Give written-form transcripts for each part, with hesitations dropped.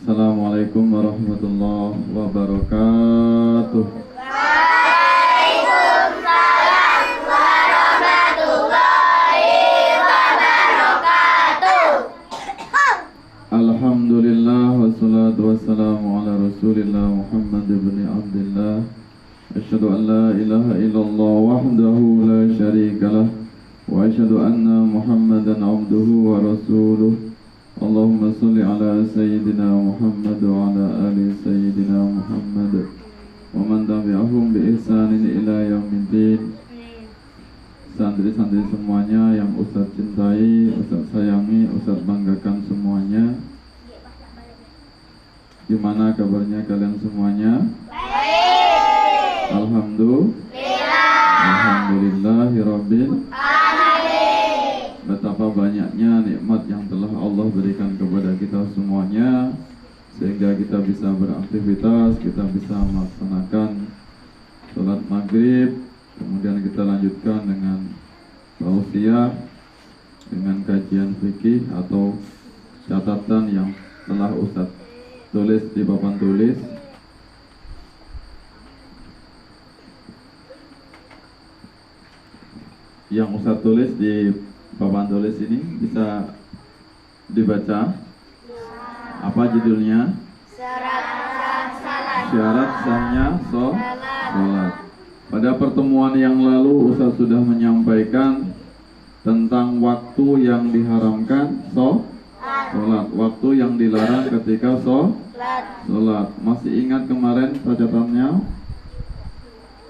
Assalamualaikum warahmatullahi wabarakatuh. Waalaikumsalam warahmatullahi wabarakatuh. Alhamdulillah wassalatu wassalamu ala Rasulillah Muhammad ibn Abdullah. Asyhadu an la ilaha illallah wahdahu la syarikalah wa asyhadu anna Muhammadan abduhu wa rasuluh. Allahumma salli ala Sayyidina Muhammad wa ala ali Sayyidina Muhammad wa man tabi'ahum bi ihsanin ila yaumiddin. Santri-santri semuanya yang Ustaz cintai, Ustaz sayangi, Ustaz banggakan semuanya. Gimana kabarnya kalian semuanya? Baik. Alhamdulillahirabbil. Betapa banyaknya nikmat yang telah Allah berikan kepada kita semuanya, sehingga kita bisa beraktivitas, kita bisa melaksanakan sholat maghrib, kemudian kita lanjutkan dengan tausiah, dengan kajian fikih atau catatan yang telah Ustaz tulis di papan tulis. Yang Ustaz tulis di papan tulis ini bisa dibaca. Apa judulnya? Syarat sahnya sholat. Pada pertemuan yang lalu Ustaz sudah menyampaikan tentang waktu yang diharamkan sholat, waktu yang dilarang ketika sholat. Masih ingat kemarin catatannya?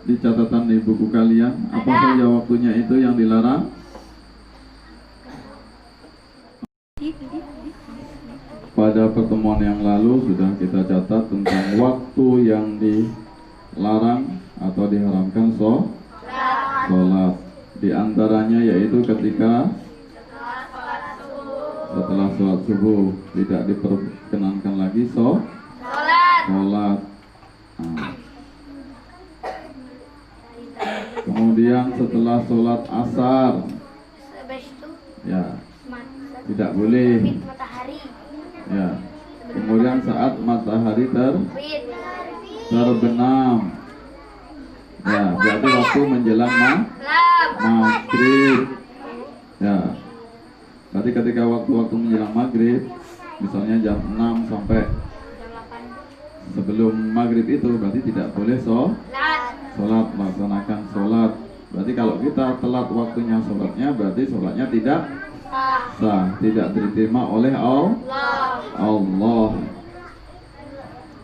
Di catatan di buku kalian, apa saja waktunya itu yang dilarang? Pada pertemuan yang lalu sudah kita catat tentang waktu yang dilarang atau diharamkan sholat. Di antaranya yaitu ketika setelah sholat subuh tidak diperkenankan lagi sholat. Kemudian setelah sholat asar, ya tidak boleh. Ya. Kemudian saat matahari terbenam, ya berarti waktu menjelang maghrib. Ya. Berarti ketika waktu menjelang maghrib, misalnya jam 6 sampai sebelum maghrib itu berarti tidak boleh sholat, melaksanakan sholat. Berarti kalau kita telat waktunya sholatnya, berarti sholatnya tidak sah, tidak diterima oleh Allah.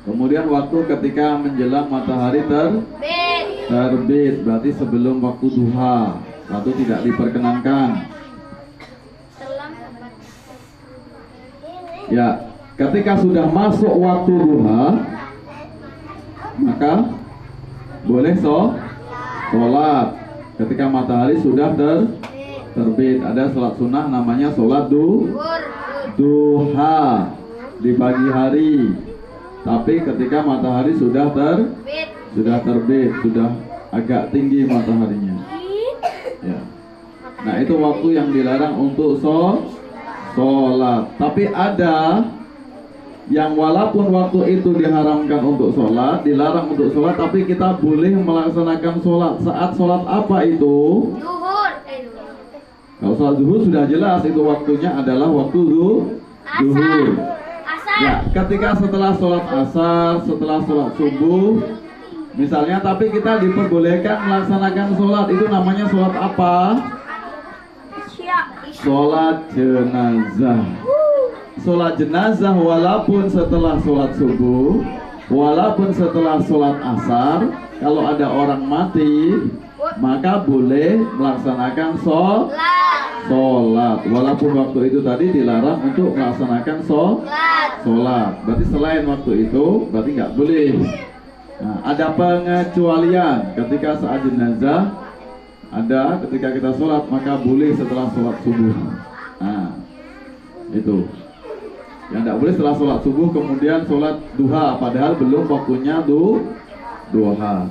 Kemudian waktu ketika menjelang matahari terbit, berarti sebelum waktu duha, atau tidak diperkenankan. Ya, ketika sudah masuk waktu duha, maka boleh sholat. Ketika matahari sudah terbit, ada sholat sunnah namanya sholat duha di pagi hari. Tapi ketika matahari sudah terbit, sudah agak tinggi mataharinya. Ya. Nah, itu waktu yang dilarang untuk sholat. Tapi ada yang walaupun waktu itu diharamkan untuk sholat, dilarang untuk sholat, tapi kita boleh melaksanakan sholat. Saat sholat apa itu? Zuhur. Kalau sholat zuhur sudah jelas itu waktunya adalah waktu zuhur. Ya, ketika setelah sholat asar, setelah sholat subuh, misalnya, tapi kita diperbolehkan melaksanakan sholat, itu namanya sholat apa? Sholat jenazah. Sholat jenazah walaupun setelah sholat subuh, walaupun setelah sholat asar, kalau ada orang mati, maka boleh melaksanakan sholat. Walaupun waktu itu tadi dilarang untuk melaksanakan sholat. Berarti selain waktu itu, berarti nggak boleh. Nah, ada pengecualian ketika saat jenazah, ada ketika kita sholat, maka boleh setelah sholat subuh. Nah, itu. Yang tidak boleh setelah sholat subuh kemudian sholat duha, padahal belum waktunya duha.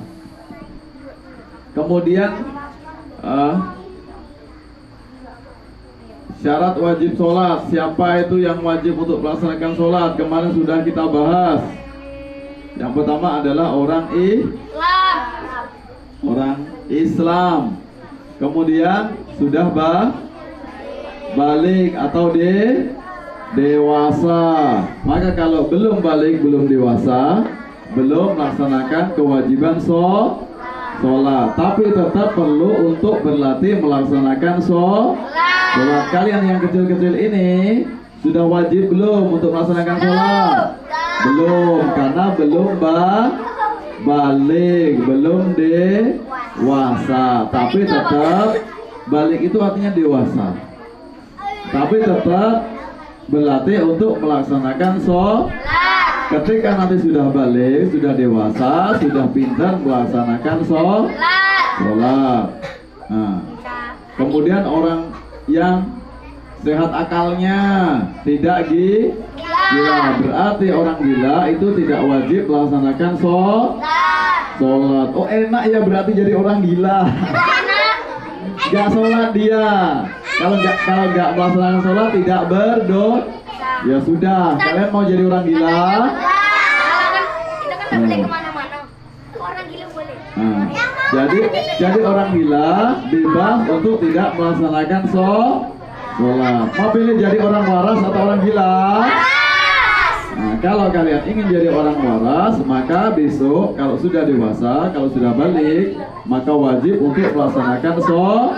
Kemudian Syarat wajib sholat. Siapa itu yang wajib untuk melaksanakan sholat? Kemarin sudah kita bahas. Yang pertama adalah orang Islam. Kemudian sudah balik atau dewasa. Maka kalau belum balik, belum dewasa, belum melaksanakan kewajiban sholat, tapi tetap perlu untuk berlatih melaksanakan sholat. Kalian yang kecil-kecil ini sudah wajib belum untuk melaksanakan sholat? Belum, karena belum balik, belum dewasa. Tapi tetap balik itu artinya dewasa. Tapi tetap berlatih untuk melaksanakan sholat. Ketika nanti sudah balik, sudah dewasa, sudah pintar melaksanakan sholat. Nah, kemudian orang yang sehat akalnya, tidak gila. Berarti orang gila itu tidak wajib melaksanakan sholat. Oh enak ya, berarti jadi orang gila. Gak sholat dia. Kalau nggak melaksanakan sholat tidak berdosa. Ya sudah, kalian mau jadi orang gila? Kita kan nggak boleh kemana-mana. Orang gila boleh. Jadi orang gila bebas untuk tidak melaksanakan sholat. Mau pilih jadi orang waras atau orang gila? Nah, kalau kalian ingin jadi orang waras, maka besok kalau sudah dewasa, kalau sudah balik, maka wajib untuk melaksanakan sholat.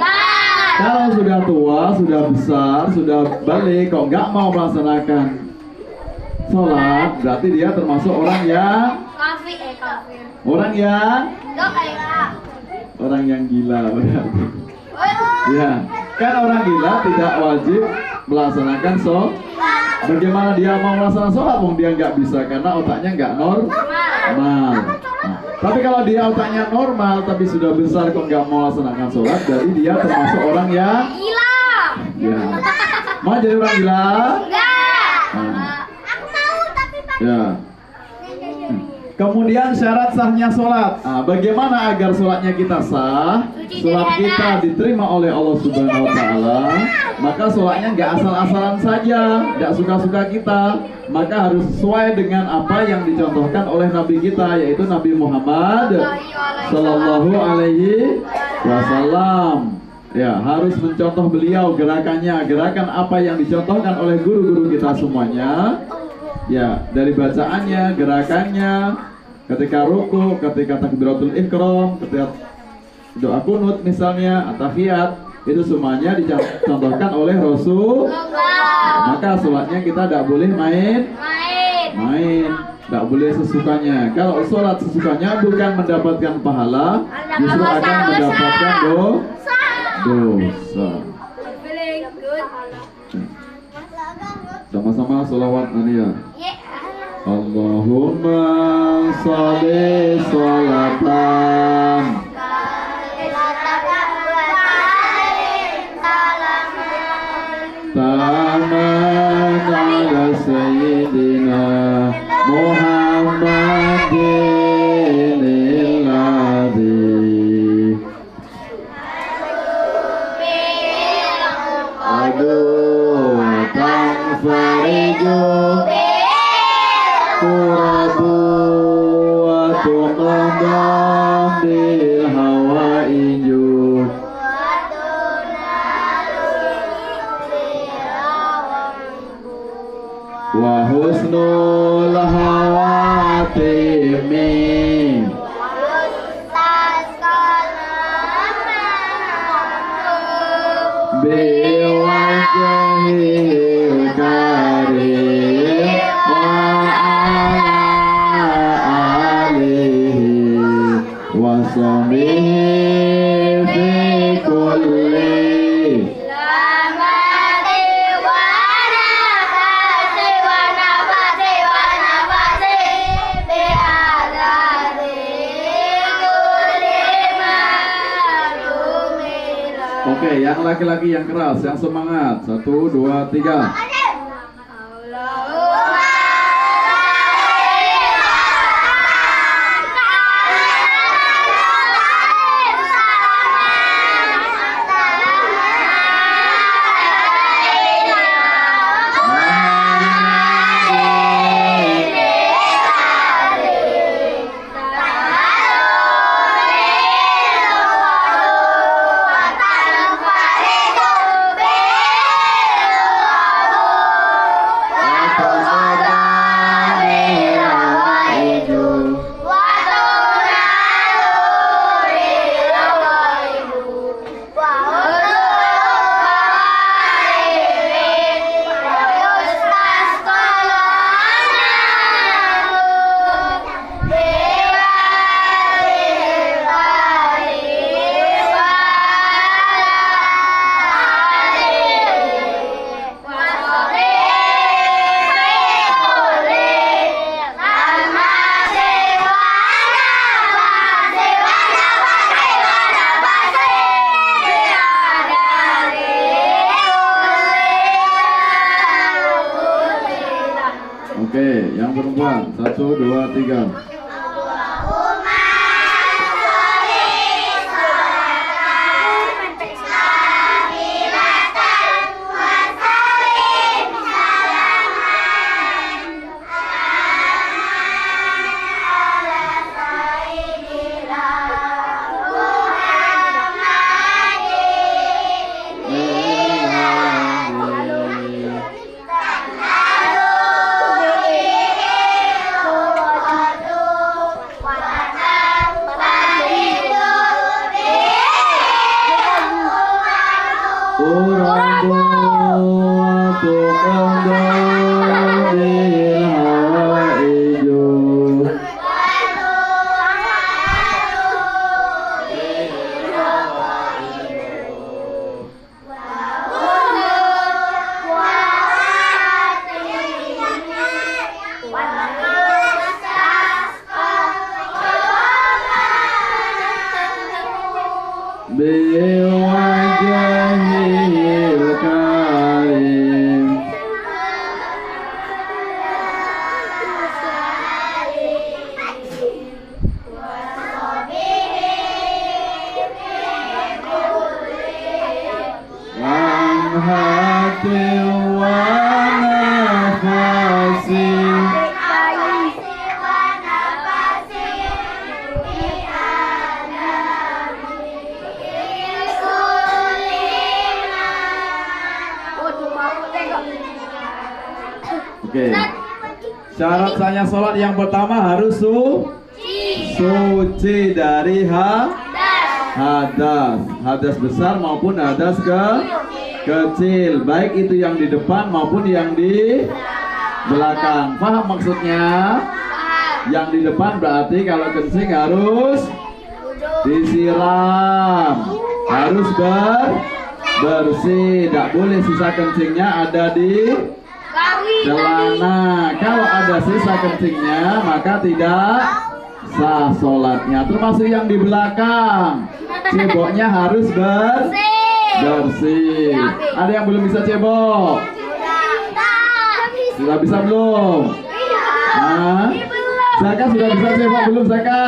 Kalau sudah tua, sudah besar, sudah balik, kok nggak mau melaksanakan sholat, berarti dia termasuk orang yang kafir. orang yang gila berarti. Ya, kan orang gila tidak wajib melaksanakan sholat. Bagaimana dia mau melaksanakan sholat? Dia nggak bisa karena otaknya nggak normal. Tapi kalau dia otaknya normal tapi sudah besar kok nggak mau melaksanakan sholat, jadi dia termasuk orang yang Gila. ya. Mau jadi orang gila? Enggak. Aku mau tapi ya. Kemudian syarat sahnya sholat. Bagaimana agar sholatnya kita sah? Sholat kita diterima oleh Allah Subhanahu Wa Taala. Maka sholatnya nggak asal-asalan saja, nggak suka-suka kita. Maka harus sesuai dengan apa yang dicontohkan oleh Nabi kita, yaitu Nabi Muhammad Sallallahu Alaihi Wasallam. Ya, harus mencontoh beliau gerakannya, gerakan apa yang dicontohkan oleh guru-guru kita semuanya. Ya, dari bacaannya, gerakannya, ketika ruku, ketika takbiratul ihram, ketika doa kunut misalnya, at-tahiyat, itu semuanya dicontohkan oleh Rasul. Maka sholatnya kita tidak boleh main, tidak boleh sesukanya. Kalau sholat sesukanya bukan mendapatkan pahala, justru akan mendapatkan dosa. Sama-sama sholawat Nadia. Allahumma sholli sholatan taman ala sayyidina Muhammadin alladhi aduh tanfariju kurabu wa tuqaddam bil hawaiju wa husnul hawatimi biwajhil karim wa ala alihi wa sahbihi fi kulli Oke, yang laki-laki yang keras, yang semangat. 1, 2, 3. Oke, yang perempuan. 1, 2, 3. Orang tua tukang di hawa hijau. Biwajahil karim. Hati wa nafasi. Oke. Syarat sahnya sholat yang pertama harus suci dari hadas. Hadas besar maupun hadas kecil, baik itu yang di depan maupun yang di belakang. Paham maksudnya? Yang di depan berarti kalau kencing harus disiram, harus bersih, tidak boleh sisa kencingnya ada di celana. Kalau ada sisa kencingnya maka tidak sah sholatnya. Termasuk yang di belakang, ceboknya harus bersih. Ada yang belum bisa cebok? Sudah bisa belum? Zaka sudah bisa cebok belum Zaka?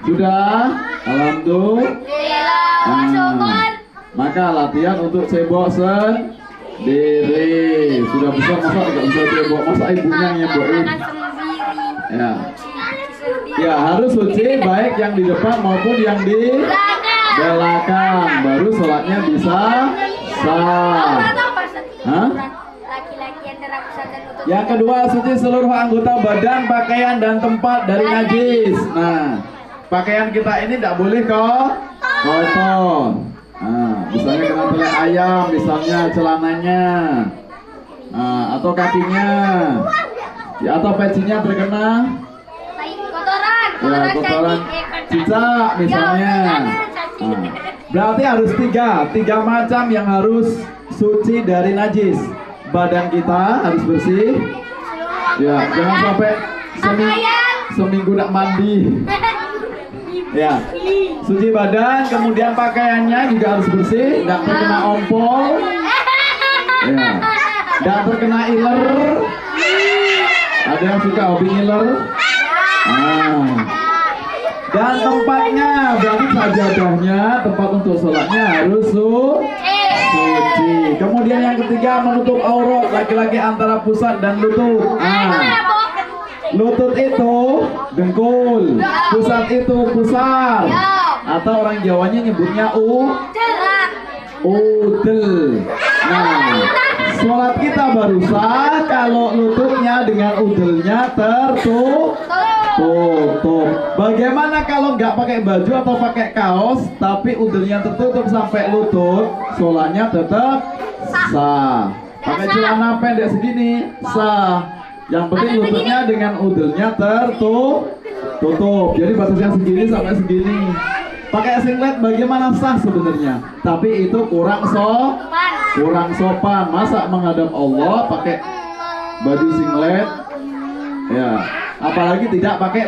Sudah? Alhamdulillah. Maka latihan untuk cebok sendiri. Sudah bisa, masa tidak bisa cebok? Masa ibunya yang nyebokin? Ya, harus suci baik yang di depan maupun yang di belakang, baru sholatnya bisa sah. Yang kedua, suci seluruh anggota badan, pakaian dan tempat dari najis. Nah, pakaian kita ini tidak boleh kotor. Misalnya kena tele ayam, misalnya celananya, atau kakinya, atau pecinya terkena kotoran cicak misalnya. Berarti harus tiga macam yang harus suci dari najis. Badan kita harus bersih. Ya, jangan sampai seminggu tidak mandi. Ya, suci badan, kemudian pakaiannya juga harus bersih, tidak terkena ompol, ya, tidak terkena iler. Ada yang suka hobi ngiler? Dan tempatnya, berarti sajadahnya, tempat untuk sholatnya harus suci. Kemudian yang ketiga, menutup aurat laki-laki antara pusat dan lutut. Lutut itu dengkul, pusat itu pusar, atau orang Jawanya nyebutnya udel. Nah, sholat kita baru sah kalau lututnya dengan udelnya tertutup. Bagaimana kalau nggak pakai baju atau pakai kaos tapi udelnya tertutup sampai lutut? Sholatnya tetap sah. Pakai celana pendek segini sah. Yang penting lututnya dengan udelnya tertutup. Jadi batasnya segini sampai segini. Pakai singlet bagaimana sah sebenarnya? Tapi itu kurang sopan. Masa menghadap Allah pakai baju singlet? Ya, apalagi tidak pakai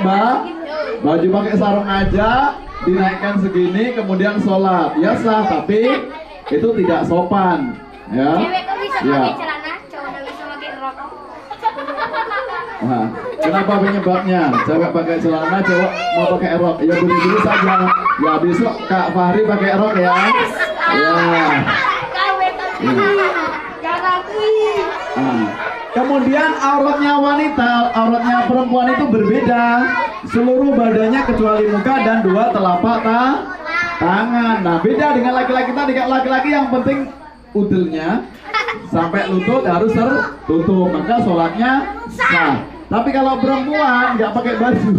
baju, pakai sarung aja, dinaikkan segini kemudian sholat. Ya sah, tapi itu tidak sopan. Ya. Cewek kok bisa pakai celana, cowok bisa pakai rok. Nah, kenapa penyebabnya? Cewek pakai celana, cowok mau pakai rok. Ya boleh-boleh saja. Ya besok Kak Fahri pakai rok ya. Ya. Nah, kemudian auratnya wanita, auratnya perempuan itu berbeda. Seluruh badannya kecuali muka dan dua telapak tangan. Nah, beda dengan laki-laki tadi. Kalau laki-laki yang penting udelnya sampai lutut harus tertutup, maka sholatnya sah. Tapi kalau perempuan nggak pakai baju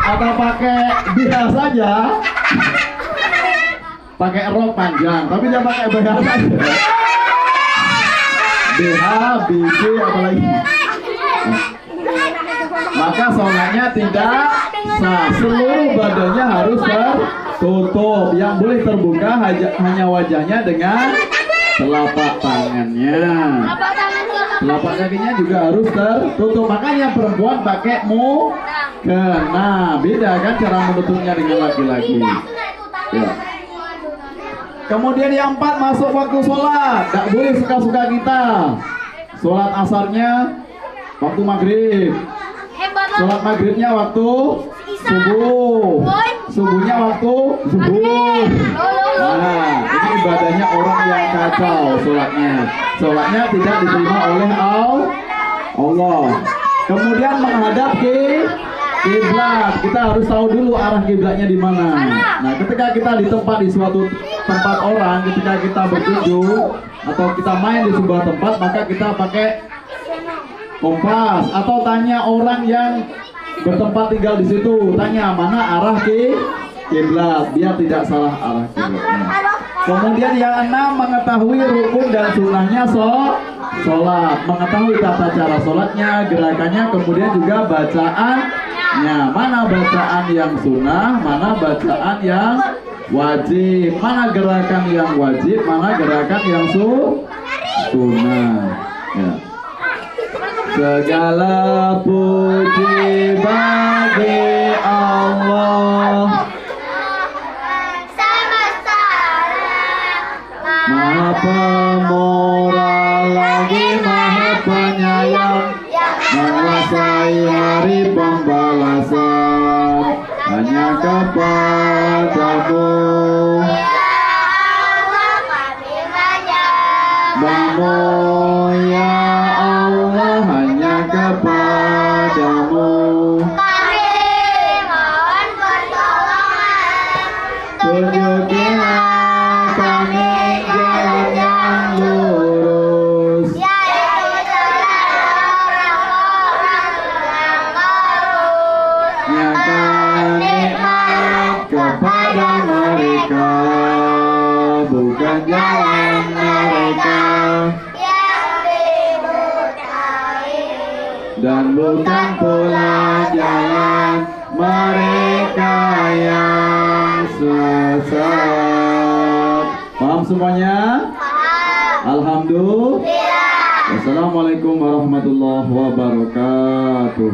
atau pakai BH saja, pakai rok panjang, tapi dia pakai BH saja, BH, BG, apalagi, maka sholatnya tidak sah. Seluruh badannya harus tertutup. Yang boleh terbuka hanya wajahnya dengan telapak tangannya. Telapak kakinya juga harus tertutup. Makanya perempuan pakai mukena. Beda kan cara menutupnya dengan laki-laki. Ya. Kemudian yang 4, masuk waktu sholat. Gak boleh suka-suka kita. Sholat asarnya waktu maghrib. Sholat maghribnya waktu subuh. Subuhnya waktu zuhur. Nah, ini ibadahnya orang yang kacau sholatnya. Sholatnya tidak diterima oleh Allah. Kemudian menghadap ke kiblat. Kita harus tahu dulu arah kiblatnya di mana. Nah, ketika kita di suatu tempat orang, ketika kita berkunjung atau kita main di sebuah tempat, maka kita pakai kompas atau tanya orang yang bertempat tinggal di situ, tanya mana arah kiblat, biar tidak salah arah kiblatnya. Kemudian yang 6, mengetahui rukun dan sunnahnya sholat, mengetahui tata cara sholatnya, gerakannya, kemudian juga bacaannya, mana bacaan yang sunnah, mana bacaan yang wajib, mana gerakan yang wajib, mana gerakan yang sunnah. Ya. Segala puji bagi Allah, Maha Pemurah lagi Maha Penyayang, menguasai hari pembalasan, hanya kepadamu ya Allah, hanya kepadamu tunjukilah kami jalan yang lurus, nyatakan nikmat kepada mereka, bukan jalan mereka dan bukan pula jalan mereka yang sesat. Paham semuanya? Alhamdulillah. Wassalamualaikum warahmatullahi wabarakatuh.